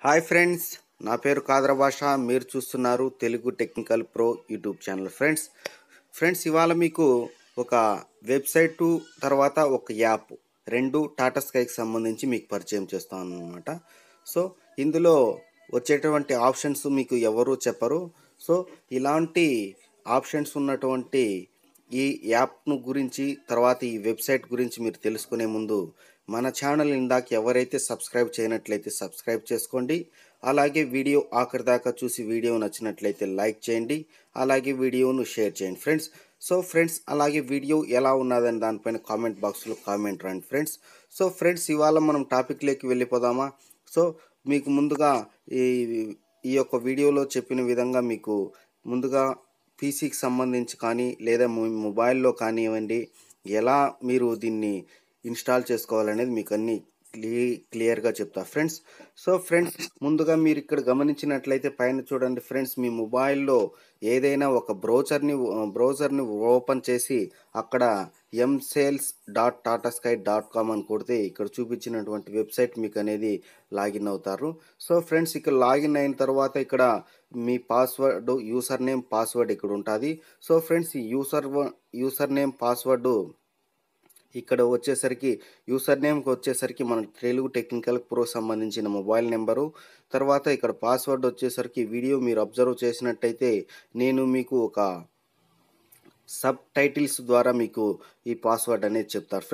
Hi friends, నా పేరు కాదర భాష. మీరు చూస్తున్నారు Telugu technical pro YouTube channel. Friends ఇవాళ మీకు ఒక వెబ్సైటు తర్వాత ఒక యాప్ రెండు టాటా స్కైకి సంబంధించి మీకు పరిచయం చేస్తాను అనమాట. సో ఇందులో వచ్చేటువంటి ఆప్షన్స్ మీకు ఎవరు చెప్పరు. సో ఇలాంటి ఆప్షన్స్ ఉన్నటువంటి ఈ యాప్ను గురించి తర్వాత ఈ వెబ్సైట్ గురించి మీరు తెలుసుకునే ముందు మన ఛానల్ ఇందాక ఎవరైతే సబ్స్క్రైబ్ చేయనట్లయితే సబ్స్క్రైబ్ చేసుకోండి. అలాగే వీడియో ఆఖరి దాకా చూసి వీడియో నచ్చినట్లయితే లైక్ చేయండి. అలాగే వీడియోను షేర్ చేయండి ఫ్రెండ్స్. అలాగే వీడియో ఎలా ఉన్నదని దానిపైన కామెంట్ బాక్స్లో కామెంట్ రండి ఫ్రెండ్స్. ఇవాళ మనం టాపిక్లోకి వెళ్ళిపోదామా? సో మీకు ముందుగా ఈ ఈ యొక్క వీడియోలో చెప్పిన విధంగా మీకు ముందుగా పీసీకి సంబంధించి కానీ లేదా మొబైల్లో కానివ్వండి ఎలా మీరు దీన్ని ఇన్స్టాల్ చేసుకోవాలనేది మీకు అన్ని క్లియర్గా చెప్తా ఫ్రెండ్స్. ముందుగా మీరు ఇక్కడ గమనించినట్లయితే పైన చూడండి ఫ్రెండ్స్, మీ మొబైల్లో ఏదైనా ఒక బ్రౌజర్ని ఓపెన్ చేసి అక్కడ msales.tatasky.com అని కొడితే ఇక్కడ చూపించినటువంటి వెబ్సైట్ మీకు అనేది లాగిన్ అవుతారు. సో ఫ్రెండ్స్, ఇక్కడ లాగిన్ అయిన తర్వాత ఇక్కడ మీ పాస్వర్డ్, యూసర్ నేమ్, పాస్వర్డ్ ఇక్కడ ఉంటుంది. సో ఫ్రెండ్స్, ఈ యూసర్ నేమ్ పాస్వర్డ్ ఇక్కడ వచ్చేసరికి యూసర్ నేమ్కి వచ్చేసరికి మన తెలుగు టెక్నికల్ ప్రో సంబంధించిన మొబైల్ నెంబరు, తర్వాత ఇక్కడ పాస్వర్డ్ వచ్చేసరికి వీడియో మీరు అబ్జర్వ్ చేసినట్టయితే నేను మీకు ఒక సబ్ టైటిల్స్ ద్వారా మీకు ఈ పాస్వర్డ్ అనేది చెప్తారు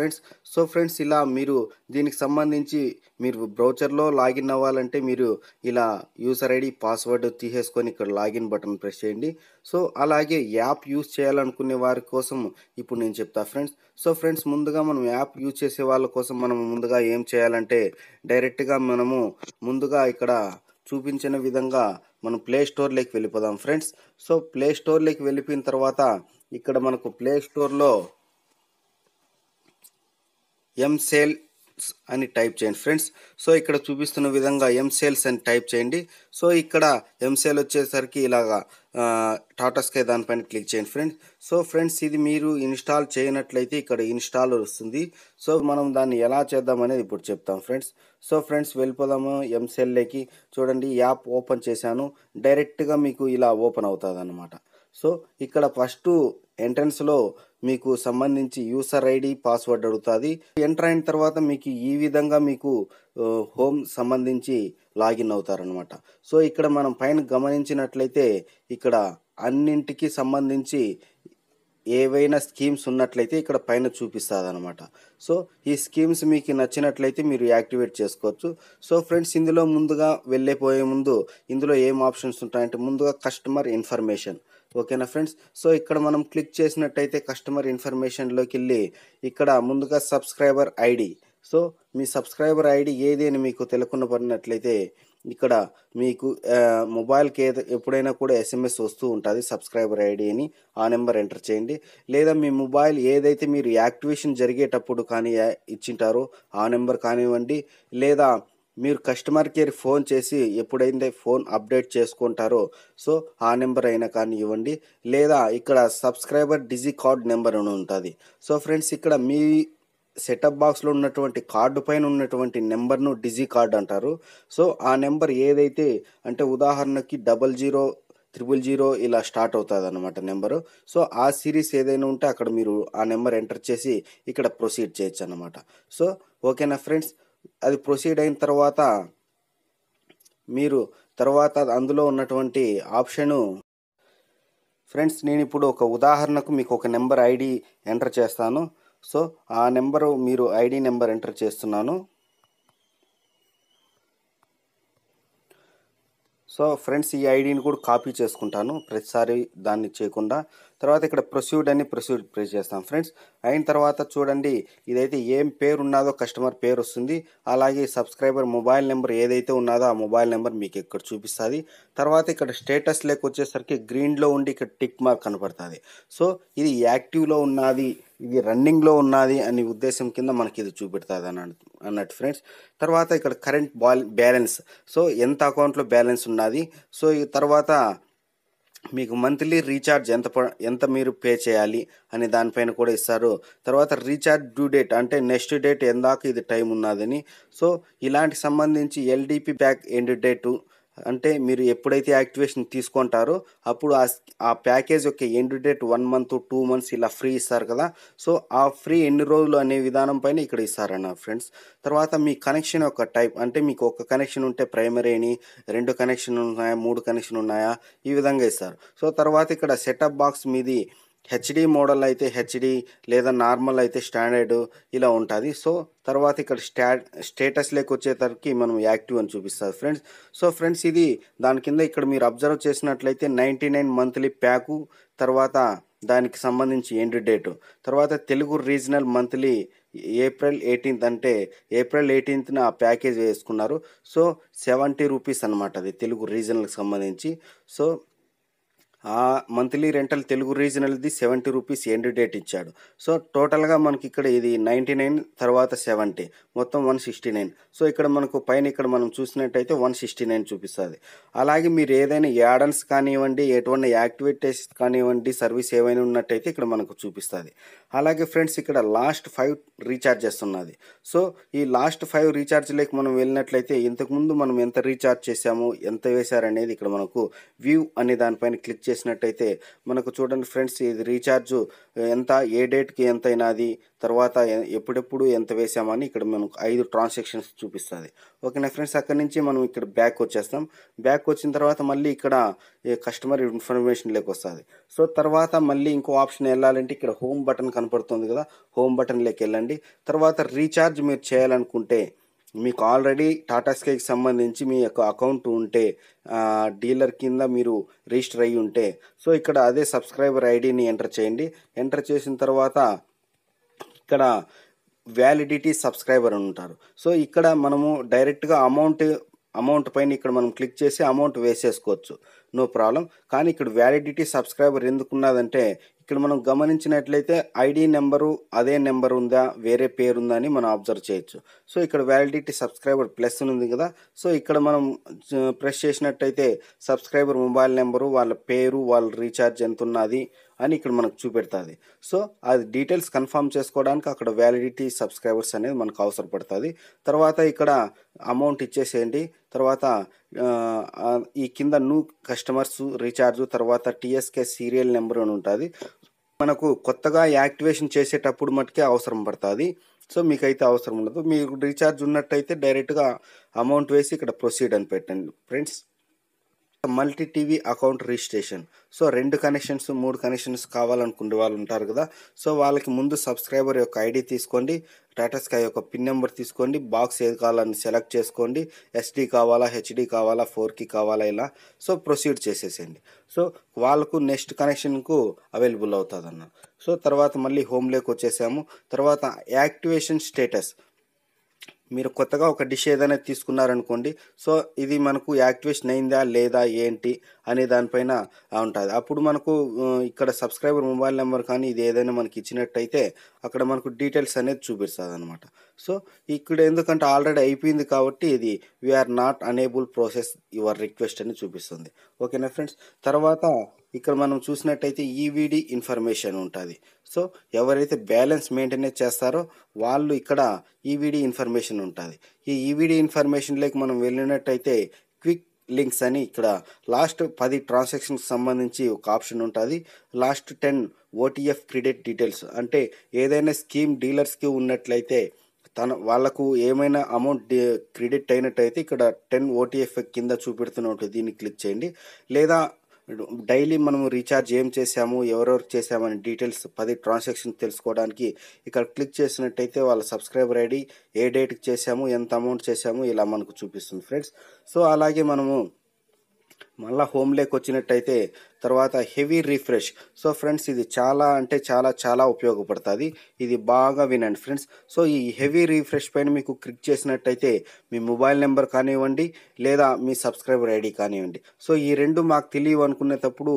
ఫ్రెండ్స్. ఇలా మీరు దీనికి సంబంధించి మీరు బ్రౌజర్లో లాగిన్ అవ్వాలంటే మీరు ఇలా యూజర్ ఐడి పాస్వర్డ్ తీసేసుకొని ఇక్కడ లాగిన్ బటన్ ప్రెస్ చేయండి. సో అలాగే యాప్ యూజ్ చేయాలనుకునే వారి కోసం ఇప్పుడు నేను చెప్తా ఫ్రెండ్స్. ముందుగా మనం యాప్ యూజ్ చేసే వాళ్ళ కోసం మనం ముందుగా ఏం చేయాలంటే డైరెక్ట్గా మనము ముందుగా ఇక్కడ చూపించిన విధంగా మనం ప్లే స్టోర్లోకి వెళ్ళిపోదాం ఫ్రెండ్స్. సో ప్లే స్టోర్లోకి వెళ్ళిపోయిన తర్వాత ఇక్కడ మనకు ప్లే స్టోర్లో msales అని టైప్ చేయండి ఫ్రెండ్స్. సో ఇక్కడ చూపిస్తున్న విధంగా msales అని టైప్ చేయండి. సో ఇక్కడ msales వచ్చేసరికి ఇలాగా టాటా స్కై దానిపైన క్లిక్ చేయండి ఫ్రెండ్స్. ఇది మీరు ఇన్స్టాల్ చేయనట్లయితే ఇక్కడ ఇన్స్టాల్ వస్తుంది. సో మనం దాన్ని ఎలా చేద్దాం అనేది ఇప్పుడు చెప్తాం ఫ్రెండ్స్. వెళ్ళిపోదాము msales. చూడండి, యాప్ ఓపెన్ చేశాను, డైరెక్ట్గా మీకు ఇలా ఓపెన్ అవుతుంది అన్నమాట. సో ఇక్కడ ఫస్ట్ ఎంట్రన్స్లో మీకు సంబంధించి యూసర్ ఐడి, పాస్వర్డ్ అడుగుతుంది. ఎంటర్ అయిన తర్వాత మీకు ఈ విధంగా మీకు హోమ్ సంబంధించి లాగిన్ అవుతారనమాట. సో ఇక్కడ మనం పైన గమనించినట్లయితే ఇక్కడ అన్నింటికి సంబంధించి ఏవైనా స్కీమ్స్ ఉన్నట్లయితే ఇక్కడ పైన చూపిస్తుంది అనమాట. సో ఈ స్కీమ్స్ మీకు నచ్చినట్లయితే మీరు యాక్టివేట్ చేసుకోవచ్చు. సో ఫ్రెండ్స్, ఇందులో ముందుగా వెళ్ళిపోయే ముందు ఇందులో ఏం ఆప్షన్స్ ఉంటాయంటే ముందుగా కస్టమర్ ఇన్ఫర్మేషన్, ఓకేనా ఫ్రెండ్స్. సో ఇక్కడ మనం క్లిక్ చేసినట్టయితే కస్టమర్ ఇన్ఫర్మేషన్లోకి వెళ్ళి ఇక్కడ ముందుగా సబ్స్క్రైబర్ ఐడి, సో మీ సబ్స్క్రైబర్ ఐడి ఏది అని మీకు తెలియకుండా పడినట్లయితే ఇక్కడ మీకు మొబైల్కి ఎప్పుడైనా కూడా SMS వస్తూ ఉంటుంది సబ్స్క్రైబర్ ఐడి అని, ఆ నెంబర్ ఎంటర్ చేయండి. లేదా మీ మొబైల్ ఏదైతే మీరు యాక్టివేషన్ జరిగేటప్పుడు కానీ ఇచ్చింటారో ఆ నెంబర్ కానివ్వండి, లేదా మీరు కస్టమర్ కేర్ ఫోన్ చేసి ఎప్పుడైతే ఫోన్ అప్డేట్ చేసుకుంటారో సో ఆ నెంబర్ అయినా కానీ ఇవ్వండి. లేదా ఇక్కడ సబ్స్క్రైబర్ డిజి కార్డ్ నెంబర్ అని ఉంటుంది. సో ఫ్రెండ్స్, ఇక్కడ మీ సెటప్ బాక్స్లో ఉన్నటువంటి కార్డు పైన ఉన్నటువంటి నెంబర్ను డిజి కార్డ్ అంటారు. సో ఆ నెంబర్ ఏదైతే అంటే ఉదాహరణకి 0000 ఇలా స్టార్ట్ అవుతుంది అనమాట నెంబరు. సో ఆ సిరీస్ ఏదైనా ఉంటే అక్కడ మీరు ఆ నెంబర్ ఎంటర్ చేసి ఇక్కడ ప్రొసీడ్ చేయొచ్చు అనమాట. సో ఓకేనా ఫ్రెండ్స్, అది ప్రొసీడ్ అయిన తర్వాత మీరు అందులో ఉన్నటువంటి ఆప్షను ఫ్రెండ్స్, నేను ఇప్పుడు ఒక ఉదాహరణకు మీకు ఒక నెంబర్ ఐడి ఎంటర్ చేస్తాను. సో ఆ నెంబరు మీరు ఐడి నెంబర్ ఎంటర్ చేస్తున్నాను. సో ఫ్రెండ్స్, ఈ ఐడిని కూడా కాపీ చేసుకుంటాను ప్రతిసారి దాన్ని చేయకుండా. తర్వాత ఇక్కడ ప్రొసీడ్ ప్రెస్ చేస్తాం ఫ్రెండ్స్. అయిన తర్వాత చూడండి, ఇదైతే ఏం పేరు ఉన్నదో కస్టమర్ పేరు వస్తుంది. అలాగే సబ్స్క్రైబర్ మొబైల్ నెంబర్ ఏదైతే ఉన్నదో ఆ మొబైల్ నెంబర్ మీకు ఇక్కడ చూపిస్తుంది. తర్వాత ఇక్కడ స్టేటస్ లేక వచ్చేసరికి గ్రీన్లో ఉండి ఇక్కడ టిక్ మార్క్ కనపడుతుంది. సో ఇది యాక్టివ్లో ఉన్నది, ఇది రన్నింగ్లో ఉన్నది అనే ఉద్దేశం కింద మనకి ఇది చూపెడుతుంది అన్నట్టు ఫ్రెండ్స్. తర్వాత ఇక్కడ కరెంట్ బ్యాలెన్స్, సో ఎంత అకౌంట్లో బ్యాలెన్స్ ఉన్నది. సో ఈ తర్వాత మీకు మంత్లీ రీఛార్జ్ ఎంత మీరు పే చేయాలి అనే దానిపైన కూడా ఇస్తారు. తర్వాత రీఛార్జ్ డ్యూ డేట్ అంటే నెక్స్ట్ డేట్ ఎందాక ఇది టైం ఉన్నదని. సో ఇలాంటి సంబంధించి ఎల్‌డిపి ప్యాక్ ఎండ్ డేటు అంటే మీరు ఎప్పుడైతే యాక్టివేషన్ తీసుకుంటారో అప్పుడు ఆ ప్యాకేజ్ యొక్క ఎండ్ డేట్ 1 మంత్, 2 మంత్స్ ఇలా ఫ్రీ ఇస్తారు కదా! సో ఆ ఫ్రీ ఎన్ని రోజులు అనే విధానం పైన ఇక్కడ ఇస్తారన్న ఫ్రెండ్స్. తర్వాత మీ కనెక్షన్ యొక్క టైప్ అంటే మీకు ఒక కనెక్షన్ ఉంటే ప్రైమరీ అని, 2 కనెక్షన్ ఉన్నాయా, 3 కనెక్షన్ ఉన్నాయా ఈ విధంగా ఇస్తారు. సో తర్వాత ఇక్కడ సెటప్ బాక్స్ మీది హెచ్‌డీ మోడల్ అయితే హెచ్‌డీ లేదా నార్మల్ అయితే స్టాండర్డ్ ఇలా ఉంటది. సో తర్వాత ఇక్కడ స్టేటస్‌లోకి వచ్చేసరికి మనం యాక్టివ్ అని చూపిస్తది ఫ్రెండ్స్. సో ఫ్రెండ్స్ ఇది దాని కింద ఇక్కడ మీరు అబ్జర్వ్ చేసినట్లయితే 99 మంత్లీ ప్యాకు, తర్వాత దానికి సంబంధించి ఎండ్ డేటు, తర్వాత తెలుగు రీజనల్ మంత్లీ ఏప్రిల్ 18థ్ అంటే ఏప్రిల్ 18థ్‌న ఆ ప్యాకేజ్ వేసుకున్నారు. సో రూ. 70 అనమాట అది తెలుగు రీజనల్‌కి సంబంధించి. సో ఆ మంత్లీ రెంటల్ తెలుగు రీజనల్‌ది రూ. 70 ఎండ్ డేట్ ఇచ్చాడు. సో టోటల్‌గా మనకి ఇక్కడ ఇది 99 తర్వాత 70 మొత్తం 169. సో ఇక్కడ మనకు పైన ఇక్కడ మనం చూసినట్టయితే 169 చూపిస్తది. అలాగే మీరు ఏదైనా యాడన్స్ కానివ్వండి, ఎటువంటి యాక్టివిటీస్ కానివ్వండి, సర్వీస్ ఏవైనా ఉన్నట్టయితే ఇక్కడ మనకు చూపిస్తది. అలాగే ఫ్రెండ్స్ ఇక్కడ లాస్ట్ 5 రీచార్జెస్ ఉన్నది. సో ఈ లాస్ట్ 5 రీచార్జ్‌లోకి మనం వెళ్ళినట్లయితే ఇంతకుముందు మనం ఎంత రీచార్జ్ చేశాము, ఎంత వేశారనేది ఇక్కడ మనకు వ్యూ అనే దానిపైన క్లిక్ చేసినట్టయితే మనకు చూడండి ఫ్రెండ్స్ ఇది రీఛార్జు ఎంత, ఏ డేట్‌కి ఎంతైనాది, తర్వాత ఎప్పుడెప్పుడు ఎంత వేసామని ఇక్కడ మనకు 5 ట్రాన్సాక్షన్స్ చూపిస్తది. ఓకేనా ఫ్రెండ్స్. అక్కడి నుంచి మనం ఇక్కడ బ్యాక్ వచ్చేస్తాం. బ్యాక్ వచ్చిన తర్వాత మళ్ళీ ఇక్కడ కస్టమర్ ఇన్ఫర్మేషన్‌లోకి వస్తది. సో తర్వాత మళ్ళీ ఇంకో ఆప్షన్ ఎళ్ళాలంటే ఇక్కడ హోమ్ బటన్ కనపడుతుంది కదా! హోమ్ బటన్‌లోకి వెళ్ళండి. తర్వాత రీఛార్జ్ మీరు చేయాలనుకుంటే మీకు ఆల్రెడీ టాటా స్కైకి సంబంధించి మీ యొక్క అకౌంట్ ఉంటే డీలర్ కింద మీరు రిజిస్టర్ అయ్యి ఉంటే సో ఇక్కడ అదే సబ్స్క్రైబర్ ఐడిని ఎంటర్ చేయండి. ఎంటర్ చేసిన తర్వాత ఇక్కడ వ్యాలిడిటీ సబ్స్క్రైబర్ అని ఉంటారు. సో ఇక్కడ మనము డైరెక్ట్‌గా అమౌంట్ పైన ఇక్కడ మనం క్లిక్ చేసి అమౌంట్ వేసేసుకోవచ్చు. No problem. కానీ ఇక్కడ వ్యాలిడిటీ సబ్స్క్రైబర్ ఎందుకున్నదంటే ఇక్కడ మనం గమనించినట్లయితే ఐడీ నెంబరు అదే నెంబర్ ఉందా, వేరే పేరు ఉందా అని మనం అబ్జర్వ్ చేయొచ్చు. సో ఇక్కడ వ్యాలిడిటీ సబ్స్క్రైబర్ ప్లస్ ఉంది కదా! సో ఇక్కడ మనం ప్రెస్ చేసినట్టయితే సబ్స్క్రైబర్ మొబైల్ నెంబరు, వాళ్ళ పేరు, వాళ్ళ రీఛార్జ్ ఎంతున్నది అని ఇక్కడ మనకు చూపెడతది. సో అది డీటెయిల్స్ కన్ఫర్మ్ చేసుకోవడానికి అక్కడ వ్యాలిడిటీ సబ్స్క్రైబర్స్ అనేది మనకు అవసరపడతది. తర్వాత ఇక్కడ అమౌంట్ ఇచ్చేసేయండి. తర్వాత ఈ కింద న్యూ కస్టమర్స్ రీఛార్జ్ తర్వాత టీఎస్కే సీరియల్ నెంబర్ అని ఉంటది. మనకు కొత్తగా యాక్టివేషన్ చేసేటప్పుడు మట్టుకే అవసరం పడతది. సో మీకైతే అవసరం ఉండదు. మీకు రీఛార్జ్ ఉన్నట్టయితే డైరెక్ట్‌గా అమౌంట్ వేసి ఇక్కడ ప్రొసీడ్ అని పెట్టండి friends. Multi TV account registration. So 2 connections, 3 connections కావాలనుకునే వాళ్ళు ఉంటారు కదా! సో వాళ్ళకి ముందు సబ్స్క్రైబర్ యొక్క ఐడీ తీసుకోండి. టాటా స్కై యొక్క పిన్ నెంబర్ తీసుకోండి. బాక్స్ ఏది కావాలని సెలెక్ట్ చేసుకోండి. ఎస్‌డీ కావాలా, హెచ్‌డీ కావాలా, 4కి కావాలా ఇలా. సో ప్రొసీడ్ చేసేసేయండి. సో వాళ్ళకు నెక్స్ట్ కనెక్షన్‌కు అవైలబుల్ అవుతదన్న. సో తర్వాత మళ్ళీ హోమ్‌లోకి వచ్చేసాము. తర్వాత యాక్టివేషన్ స్టేటస్. మీరు కొత్తగా ఒక డిష్ ఏదైనా తీసుకున్నారనుకోండి. సో ఇది మనకు యాక్టివేషన్ అయిందా లేదా ఏంటి అనే దానిపైన ఉంటది. అప్పుడు మనకు ఇక్కడ సబ్స్క్రైబర్ మొబైల్ నెంబర్ కానీ ఇది ఏదైనా మనకి ఇచ్చినట్టయితే అక్కడ మనకు డీటెయిల్స్ అనేది చూపిస్తదనమాట. సో ఇక్కడ ఎందుకంటే ఆల్రెడీ అయిపోయింది కాబట్టి ఇది we are not unable process your request అని చూపిస్తుంది. ఓకేనా ఫ్రెండ్స్. తర్వాత ఇక్కడ మనం చూసినట్టయితే ఈవీడీ ఇన్ఫర్మేషన్ ఉంటది. సో ఎవరైతే బ్యాలెన్స్ మెయింటెనెన్స్ చేస్తారో వాళ్ళు ఇక్కడ ఈవీడీ ఇన్ఫర్మేషన్ ఉంటది. ఈ ఈవీడీ ఇన్ఫర్మేషన్‌లోకి మనం వెళ్ళినట్టయితే క్విక్ లింక్స్ అని ఇక్కడ లాస్ట్ 10 ట్రాన్సాక్షన్‌కి సంబంధించి ఒక ఆప్షన్ ఉంటది. లాస్ట్ 10 ఓటీఎఫ్ క్రెడిట్ డీటెయిల్స్ అంటే ఏదైనా స్కీమ్ డీలర్స్‌కి ఉన్నట్లయితే వాళ్ళకు ఏమైనా అమౌంట్ క్రెడిట్ అయినట్టయితే ఇక్కడ 10 ఓటీఎఫ్ కింద చూపెడుతున్నట్టు దీన్ని క్లిక్ చేయండి. లేదా డైలీ మనము రీఛార్జ్ ఏం చేసాము, ఎవరెవరికి చేసామని డీటెయిల్స్ 10 ట్రాన్సాక్షన్ తెలుసుకోవడానికి ఇక్కడ క్లిక్ చేసినట్టయితే వాళ్ళ సబ్స్క్రైబర్ ఐడి, ఏ డేట్‌కి చేసాము, ఎంత అమౌంట్ చేసాము ఇలా మనకు చూపిస్తుంది ఫ్రెండ్స్. సో అలాగే మనము మళ్ళా హోమ్‌లోకి వచ్చినట్టయితే తర్వాత హెవీ రిఫ్రెష్. సో ఫ్రెండ్స్ ఇది చాలా అంటే చాలా ఉపయోగపడుతుంది. ఇది బాగా వినండి ఫ్రెండ్స్. సో ఈ హెవీ రిఫ్రెష్ పైన మీకు క్లిక్ చేసినట్టయితే మీ మొబైల్ నెంబర్ కానివ్వండి లేదా మీ సబ్స్క్రైబర్ ఐడి కానివ్వండి. సో ఈ 2 మాకు తెలియవు అనుకునేటప్పుడు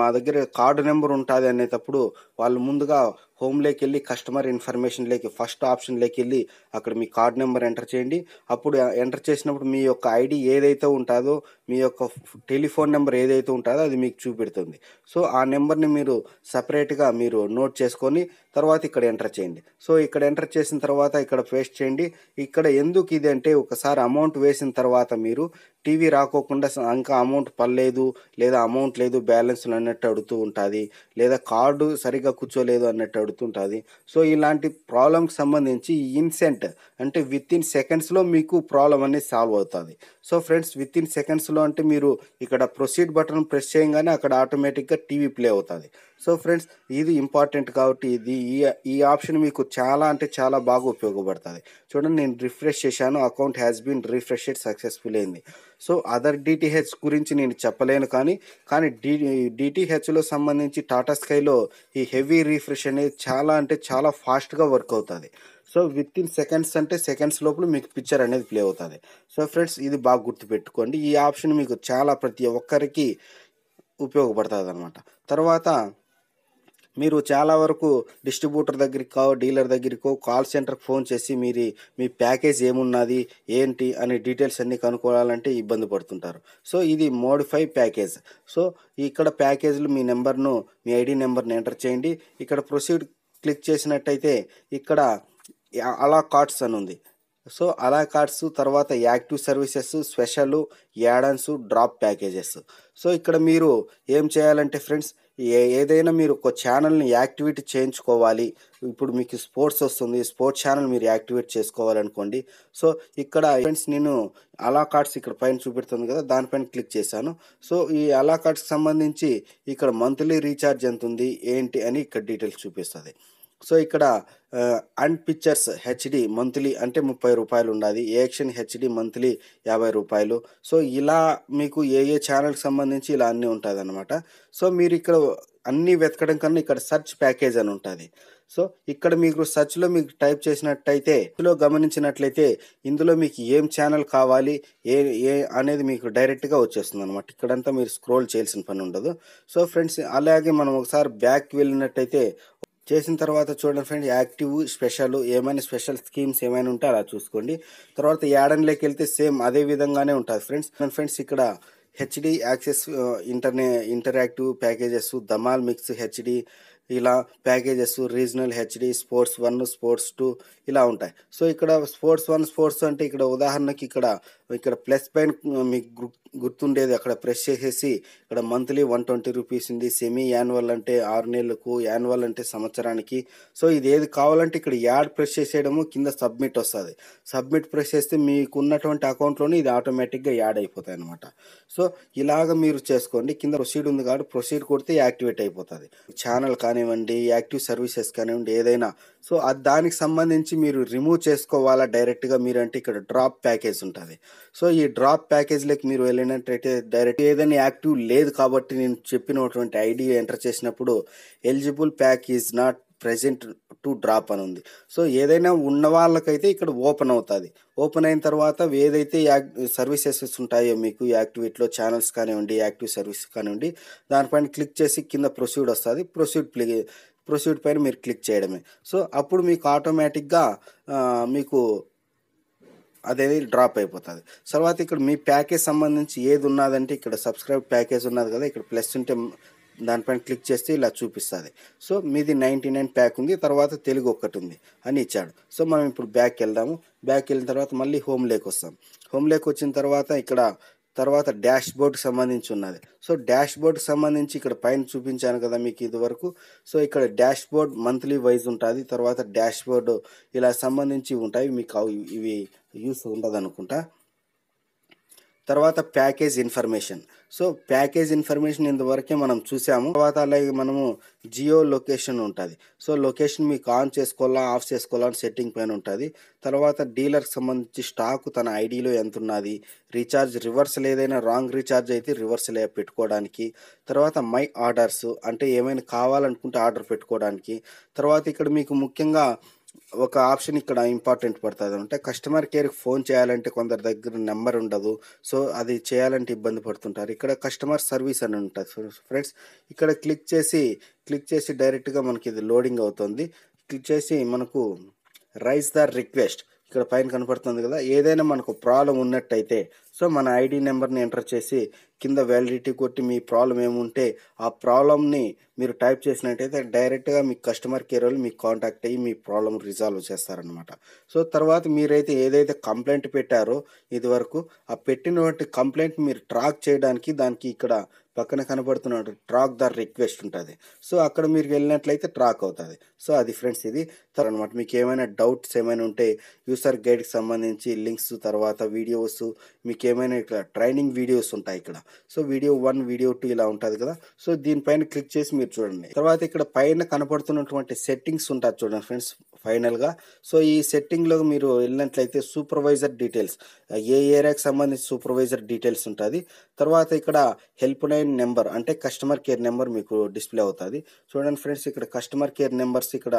మా దగ్గర కార్డు నెంబర్ ఉంటుంది అనేటప్పుడు వాళ్ళు ముందుగా హోమ్‌లోకి వెళ్ళి కస్టమర్ ఇన్ఫర్మేషన్‌లోకి ఫస్ట్ ఆప్షన్‌లోకి వెళ్ళి అక్కడ మీ కార్డ్ నెంబర్ ఎంటర్ చేయండి. అప్పుడు ఎంటర్ చేసినప్పుడు మీ యొక్క ఐడి ఏదైతే ఉంటుందో మీ యొక్క టెలిఫోన్ నెంబర్ ఏదైతే ఉంటుందో అది మీకు చూపెడుతుంది. సో ఆ నెంబర్ని మీరు సపరేట్గా మీరు నోట్ చేసుకొని తర్వాత ఇక్కడ ఎంటర్ చేయండి. సో ఇక్కడ ఎంటర్ చేసిన తర్వాత ఇక్కడ పేస్ట్ చేయండి. ఇక్కడ ఎందుకు ఇది అంటే ఒకసారి అమౌంట్ వేసిన తర్వాత మీరు టీవీ రాకోకుండా ఇంకా అమౌంట్ పడలేదు, లేదా అమౌంట్ లేదు బ్యాలెన్స్ అన్నట్టు అడుగుతూ ఉంటుంది, లేదా కార్డు సరిగ్గా కూర్చోలేదు అన్నట్టు అడుగుతుంటుంది. సో ఇలాంటి ప్రాబ్లంకి సంబంధించి ఈ ఇన్సెంట్ అంటే విత్ ఇన్ సెకండ్స్లో మీకు ప్రాబ్లం అనేది సాల్వ్ అవుతుంది. సో ఫ్రెండ్స్, విత్ ఇన్ సెకండ్స్లో అంటే మీరు ఇక్కడ ప్రొసీడ్ బటన్ ప్రెస్ చేయగానే అక్కడ ఆటోమేటిక్గా టీవీ ప్లే అవుతుంది. సో ఫ్రెండ్స్, ఇది ఇంపార్టెంట్ కాబట్టి ఈ ఆప్షన్ మీకు చాలా అంటే చాలా బాగా ఉపయోగపడుతుంది. చూడండి, నేను రిఫ్రెష్ చేశాను, account has been refreshed successful అయింది. సో అదర్ డిటిహెచ్ గురించి నేను చెప్పలేను, కానీ డిటిహెచ్లో సంబంధించి టాటా స్కైలో ఈ హెవీ రిఫ్రెష్ అనేది చాలా అంటే చాలా ఫాస్ట్గా వర్క్ అవుతుంది. సో విత్ ఇన్ సెకండ్స్ అంటే సెకండ్స్ లోపల మీకు పిక్చర్ అనేది ప్లే అవుతుంది. సో ఫ్రెండ్స్, ఇది బాగా గుర్తుపెట్టుకోండి. ఈ ఆప్షన్ మీకు చాలా ప్రతి ఒక్కరికి ఉపయోగపడుతుంది అనమాట. తర్వాత మీరు చాలా వరకు డిస్ట్రిబ్యూటర్ దగ్గరికో డీలర్ దగ్గరికో కాల్ సెంటర్కి ఫోన్ చేసి మీ ప్యాకేజ్ ఏమున్నది ఏంటి అనే డీటెయిల్స్ అన్నీ కనుక్కోవాలంటే ఇబ్బంది పడుతుంటారు. సో ఇది మోడిఫై ప్యాకేజ్. సో ఇక్కడ ప్యాకేజ్లు మీ ఐడి నెంబర్ని ఎంటర్ చేయండి. ఇక్కడ ప్రొసీడ్ క్లిక్ చేసినట్టయితే ఇక్కడ అలా కార్డ్స్ అని ఉంది. సో అలా కార్డ్స్ తర్వాత active services, special, addons, drop packages. So ఇక్కడ మీరు ఏం చేయాలంటే ఫ్రెండ్స్, ఏదైనా మీరు ఒక ఛానల్ని యాక్టివేట్ చేయించుకోవాలి. ఇప్పుడు మీకు స్పోర్ట్స్ వస్తుంది, స్పోర్ట్స్ ఛానల్ మీరు యాక్టివేట్ చేసుకోవాలనుకోండి. సో ఇక్కడ ఫ్రెండ్స్, నేను అలా కార్డ్స్ ఇక్కడ పైన చూపెడుతుంది కదా, దానిపైన క్లిక్ చేశాను. సో ఈ అలా కార్డ్స్కి సంబంధించి ఇక్కడ మంత్లీ రీఛార్జ్ ఎంత ఉంది ఏంటి అని ఇక్కడ డీటెయిల్స్ చూపిస్తుంది. సో ఇక్కడ అండ్ పిక్చర్స్ హెచ్డి మంత్లీ అంటే 30 రూపాయలు ఉండాలి, ఏఎక్షన్ హెచ్డి మంత్లీ 50 రూపాయలు. సో ఇలా మీకు ఏ ఛానల్కి సంబంధించి ఇలా అన్నీ ఉంటుంది అనమాట. సో మీరు ఇక్కడ అన్నీ వెతకడం కన్నా ఇక్కడ సెర్చ్ ప్యాకేజ్ అని ఉంటుంది. సో ఇక్కడ మీకు సెర్చ్లో మీకు టైప్ చేసినట్టయితే ఇందులో గమనించినట్లయితే ఇందులో మీకు ఏం ఛానల్ కావాలి ఏ అనేది మీకు డైరెక్ట్గా వచ్చేస్తుంది అనమాట. ఇక్కడంతా మీరు స్క్రోల్ చేయాల్సిన పని ఉండదు. సో ఫ్రెండ్స్, అలాగే మనం ఒకసారి బ్యాక్కి వెళ్ళినట్టయితే చేసిన తర్వాత చూడండి ఫ్రెండ్స్, యాక్టివ్, స్పెషల్, ఏమైనా స్పెషల్ స్కీమ్స్ ఏమైనా ఉంటే అలా చూసుకోండి. తర్వాత యాడన్లోకి వెళ్తే సేమ్ అదే విధంగానే ఉంటుంది ఫ్రెండ్స్. ఇక్కడ HD access interactive packages, Dhamaal mix HD ఇలా packages, regional HD, sports 1, sports 2 ఇలా ఉంటాయి. సో ఇక్కడ స్పోర్ట్స్ 1, స్పోర్ట్స్ అంటే ఇక్కడ ఉదాహరణకి ఇక్కడ ప్లస్ పైన మీకు గుర్తుండేది అక్కడ ప్రెస్ చేసేసి ఇక్కడ మంత్లీ 120 రూపీస్ ఉంది, సెమీ యాన్యువల్ అంటే 6 నెలలకు, యాన్యువల్ అంటే సంవత్సరానికి. సో ఇది ఏది కావాలంటే ఇక్కడ యాడ్ ప్రెస్ చేసేయడము, కింద సబ్మిట్ వస్తుంది. సబ్మిట్ ప్రెస్ చేస్తే మీకు ఉన్నటువంటి అకౌంట్లోనే ఇది ఆటోమేటిక్గా యాడ్ అయిపోతాయి అనమాట. సో ఇలాగ మీరు చేసుకోండి. కింద ప్రొసీడ్ ఉంది కాబట్టి ప్రొసీడ్ కొడితే యాక్టివేట్ అయిపోతుంది. ఛానల్ కానివ్వండి, యాక్టివ్ సర్వీసెస్ కానివ్వండి, ఏదైనా. సో దానికి సంబంధించి మీరు రిమూవ్ చేసుకోవాలా డైరెక్ట్గా మీరంటే ఇక్కడ డ్రాప్ ప్యాకేజ్ ఉంటుంది. సో ఈ డ్రాప్ ప్యాకేజ్లోకి మీరు వెళ్ళినట్టయితే డైరెక్ట్ ఏదైనా యాక్టివ్ లేదు కాబట్టి నేను చెప్పినటువంటి ఐడి ఎంటర్ చేసినప్పుడు eligible pack is not present to drop అని ఉంది. సో ఏదైనా ఉన్న వాళ్ళకైతే ఇక్కడ ఓపెన్ అవుతుంది. ఓపెన్ అయిన తర్వాత ఏదైతే సర్వీసెస్ ఉంటాయో మీకు యాక్టివేట్లో ఛానల్స్ కానివ్వండి, యాక్టివ్ సర్వీస్ కానివ్వండి, దానిపైన క్లిక్ చేసి కింద ప్రొసీడ్ వస్తుంది. ప్రొసీడ్ పైన మీరు క్లిక్ చేయడమే. సో అప్పుడు మీకు ఆటోమేటిక్గా మీకు అదేది డ్రాప్ అయిపోతుంది. తర్వాత ఇక్కడ మీ ప్యాకేజ్ సంబంధించి ఏది ఉన్నదంటే ఇక్కడ సబ్స్క్రైబ్ ప్యాకేజ్ ఉన్నది కదా, ఇక్కడ ప్లస్ ఉంటే దానిపైన క్లిక్ చేస్తే ఇలా చూపిస్తుంది. సో మీది 99 ప్యాక్ ఉంది, తర్వాత తెలుగు ఒక్కటి ఉంది అని ఇచ్చాడు. సో మనం ఇప్పుడు బ్యాక్ వెళ్దాము. బ్యాక్ వెళ్ళిన తర్వాత మళ్ళీ హోమ్లోకి వస్తాం. హోమ్లోకి వచ్చిన తర్వాత డాష్ బోర్డ్కి సంబంధించి ఉన్నది. సో డాష్ బోర్డ్కి సంబంధించి ఇక్కడ పైన చూపించాను కదా మీకు ఇది వరకు. సో ఇక్కడ డాష్ బోర్డ్ మంత్లీ వైజ్ ఉంటుంది. తర్వాత డాష్ బోర్డ్ ఇలా సంబంధించి ఉంటాయి. మీకు ఇవి యూస్ ఉండదు అనుకుంటా. తర్వాత package information. So package information ఇంతవరకే మనం చూసాము. తర్వాత అలాగే మనము జియో లొకేషన్ ఉంటుంది. సో లొకేషన్ మీకు ఆన్ చేసుకోవాలా ఆఫ్ చేసుకోవాలా అని సెట్టింగ్ పైన ఉంటుంది. తర్వాత డీలర్కి సంబంధించి స్టాక్ తన ఐడిలో ఎంత ఉన్నది, రీఛార్జ్ రివర్సల్ ఏదైనా రాంగ్ రీఛార్జ్ అయితే రివర్సల్ పెట్టుకోవడానికి. తర్వాత మై ఆర్డర్స్ అంటే ఏమైనా కావాలనుకుంటే ఆర్డర్ పెట్టుకోవడానికి. తర్వాత ఇక్కడ మీకు ముఖ్యంగా ఒక ఆప్షన్ ఇక్కడ ఇంపార్టెంట్ పడుతుంది అంటే కస్టమర్ కేర్కి ఫోన్ చేయాలంటే కొందరి దగ్గర నెంబర్ ఉండదు. సో అది చేయాలంటే ఇబ్బంది పడుతుంటారు. ఇక్కడ కస్టమర్ సర్వీస్ అని ఉంటుంది ఫ్రెండ్స్. ఇక్కడ క్లిక్ చేసి డైరెక్ట్గా మనకి ఇది లోడింగ్ అవుతుంది. క్లిక్ చేసి మనకు రైజ్ ద రిక్వెస్ట్. ఇక్కడ పైన కనపడుతుంది కదా, ఏదైనా మనకు ప్రాబ్లం ఉన్నట్టయితే సో మన ఐడి నెంబర్ని ఎంటర్ చేసి కింద వ్యాలిడిటీ కొట్టి మీ ప్రాబ్లం ఏముంటే ఆ ప్రాబ్లమ్ని మీరు టైప్ చేసినట్టయితే డైరెక్ట్గా మీ కస్టమర్ కేర్ వాళ్ళు మీకు కాంటాక్ట్ అయ్యి మీ ప్రాబ్లం రిజాల్వ్ చేస్తారనమాట. సో తర్వాత మీరైతే ఏదైతే కంప్లైంట్ పెట్టారో ఇదివరకు ఆ పెట్టినటువంటి కంప్లైంట్ మీరు ట్రాక్ చేయడానికి దానికి ఇక్కడ పక్కన కనబడుతున్నట్టు ట్రాక్ ద రిక్వెస్ట్ ఉంటుంది. సో అక్కడ మీరు వెళ్ళినట్లయితే ట్రాక్ అవుతుంది. సో అది ఫ్రెండ్స్ ఇది అనమాట. మీకు ఏమైనా డౌట్స్ ఏమైనా ఉంటే యూసర్ గైడ్కి సంబంధించి లింక్స్, తర్వాత వీడియోస్, మీకు ఏమైనా ఇక్కడ ట్రైనింగ్ వీడియోస్ ఉంటాయి ఇక్కడ. సో వీడియో 1 వీడియో 2 ఇలా ఉంటుంది కదా. సో దీనిపైన క్లిక్ చేసి మీరు చూడండి. తర్వాత ఇక్కడ పైన కనపడుతున్నటువంటి సెట్టింగ్స్ ఉంటుంది చూడండి ఫ్రెండ్స్ ఫైనల్గా. సో ఈ సెట్టింగ్లో మీరు వెళ్ళినట్లయితే సూపర్వైజర్ డీటెయిల్స్, ఏ ఏరియాకి సంబంధించి సూపర్వైజర్ డీటెయిల్స్ ఉంటుంది. తర్వాత ఇక్కడ హెల్ప్ లైన్ నెంబర్ అంటే కస్టమర్ కేర్ నెంబర్ మీకు డిస్ప్లే అవుతుంది. చూడండి ఫ్రెండ్స్ ఇక్కడ కస్టమర్ కేర్ నెంబర్స్ ఇక్కడ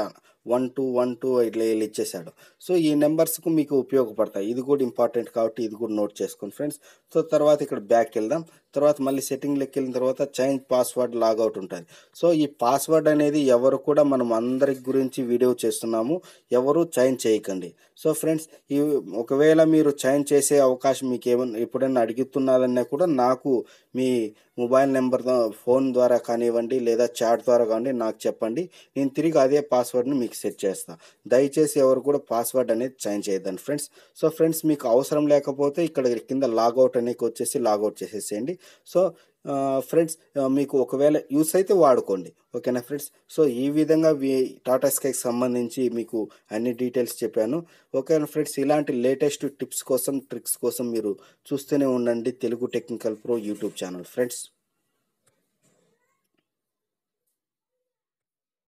1212 ఇట్లా ఇచ్చేసాడు. సో ఈ నెంబర్స్కు మీకు ఉపయోగపడతాయి. ఇది కూడా ఇంపార్టెంట్ కాబట్టి ఇది కూడా నోట్ చేసుకోండి ఫ్రెండ్స్. సో తర్వాత ఇక్కడ బ్యాక్ వెళ్దాం. తర్వాత మళ్ళీ సెట్టింగ్లోకి వెళ్ళిన తర్వాత చేంజ్ పాస్వర్డ్ లాగౌట్ ఉంటుంది. సో ఈ పాస్వర్డ్ అనేది ఎవరు కూడా మనం అందరికి గురించి వీడియో చేస్తున్నాము, ఎవరు చేంజ్ చేయకండి. సో ఫ్రెండ్స్ ఈ ఒకవేళ మీరు చేంజ్ చేసే అవకాశం మీకు ఏమన్నా ఎప్పుడైనా అడుగుతున్నారన్నా కూడా నాకు మీ మొబైల్ నెంబర్ ఫోన్ ద్వారా కానివ్వండి లేదా చాట్ ద్వారా కానివ్వండి నాకు చెప్పండి. నేను తిరిగి అదే పాస్వర్డ్ని మీకు సెట్ చేస్తాను. దయచేసి ఎవరు కూడా పాస్వర్డ్ అనేది చేంజ్ చేయద్దండి ఫ్రెండ్స్. సో ఫ్రెండ్స్ మీకు అవసరం లేకపోతే ఇక్కడ కింద లాగౌట్ అనేది వచ్చేసి లాగౌట్ చేసేసేయండి. సో ఫ్రెండ్స్ మీకు ఒకవేళ యూస్ అయితే వాడుకోండి, ఓకేనా ఫ్రెండ్స్. సో ఈ విధంగా టాటా స్కైకి సంబంధించి మీకు అన్ని డీటెయిల్స్ చెప్పాను, ఓకేనా ఫ్రెండ్స్. ఇలాంటి లేటెస్ట్ టిప్స్ కోసం, ట్రిక్స్ కోసం మీరు చూస్తూనే ఉండండి Telugu technical pro YouTube channel friends.